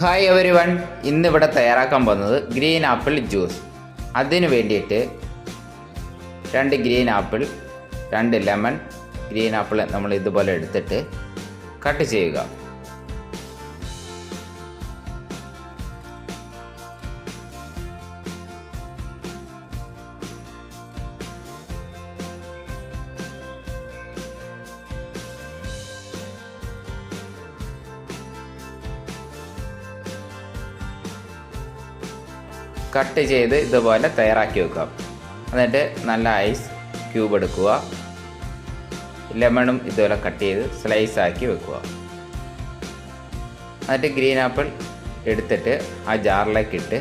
Hi every one, ഇന്നിവിടെ തയ്യാറാക്കാൻ പോകുന്നത് ഗ്രീൻ ആപ്പിൾ ജ്യൂസ്. അതിന് വേണ്ടിയിട്ട് 2 green apple, 2 lemon. Green apple നമ്മൾ ഇതുപോലെ എടുത്തിട്ട് കട്ട് ചെയ്യുക. കട്ട് ചെയ്ത് ഇതുപോലെ തയ്യാറാക്കി വെക്കുക. എന്നിട്ട് നല്ല ഐസ് ക്യൂബ് എടുക്കുക. ലെമണും ഇതുപോലെ കട്ട് ചെയ്ത് സ്ലൈസ് ആക്കി വെക്കുക. എന്നിട്ട് ഗ്രീൻ ആപ്പിൾ എടുത്തിട്ട് ആ ജാറിലേക്ക് ഇട്ട്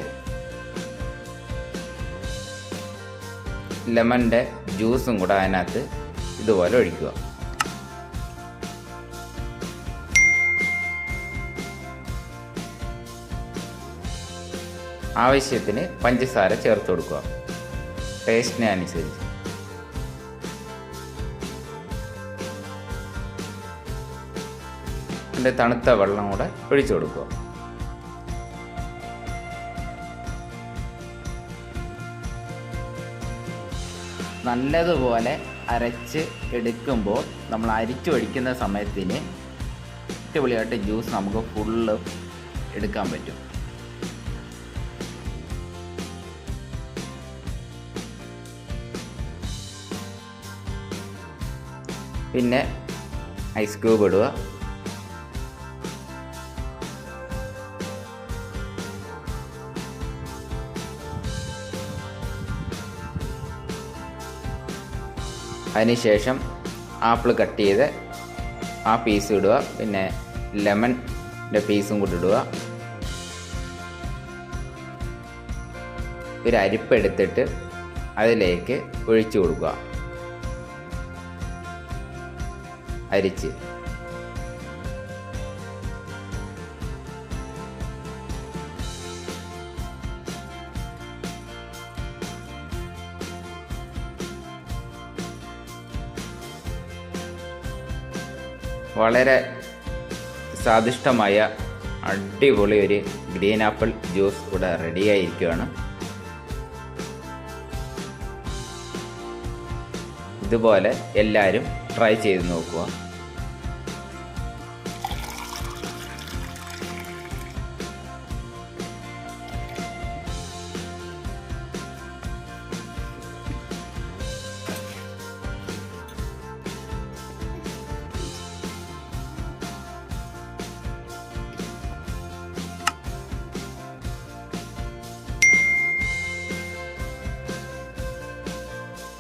ലെമണിൻ്റെ ജ്യൂസും കൂടെ അതിനകത്ത് ഇതുപോലെ ഒഴിക്കുക. ആവശ്യത്തിന് പഞ്ചസാര ചേർത്ത് കൊടുക്കുക, ടേസ്റ്റിന് അനുസരിച്ച്. അതിൻ്റെ തണുത്ത വെള്ളം കൂടെ ഒഴിച്ചു കൊടുക്കുക. നല്ലതുപോലെ അരച്ച് എടുക്കുമ്പോൾ നമ്മൾ അരിച്ചൊഴിക്കുന്ന സമയത്തിന് അടിപൊളിയായിട്ട് ജ്യൂസ് നമുക്ക് ഫുള്ള് എടുക്കാൻ പറ്റും. പിന്നെ ഐസ് ക്യൂബ് ഇടുക. അതിനുശേഷം ആപ്പിൾ കട്ട് ചെയ്ത് ആ പീസ് ഇടുക. പിന്നെ ലെമണിൻ്റെ പീസും കൂടി ഇടുക. ഒരു അരിപ്പ് എടുത്തിട്ട് അതിലേക്ക് ഒഴിച്ചു കൊടുക്കുക, അരിച്ച്. വളരെ സ്വാദിഷ്ടമായ അടിപൊളി ഒരു ഗ്രീൻ ആപ്പിൾ ജ്യൂസ് ഇവിടെ റെഡിയായിരിക്കുകയാണ്. ഇതുപോലെ എല്ലാവരും ട്രൈ ചെയ്ത് നോക്കുക.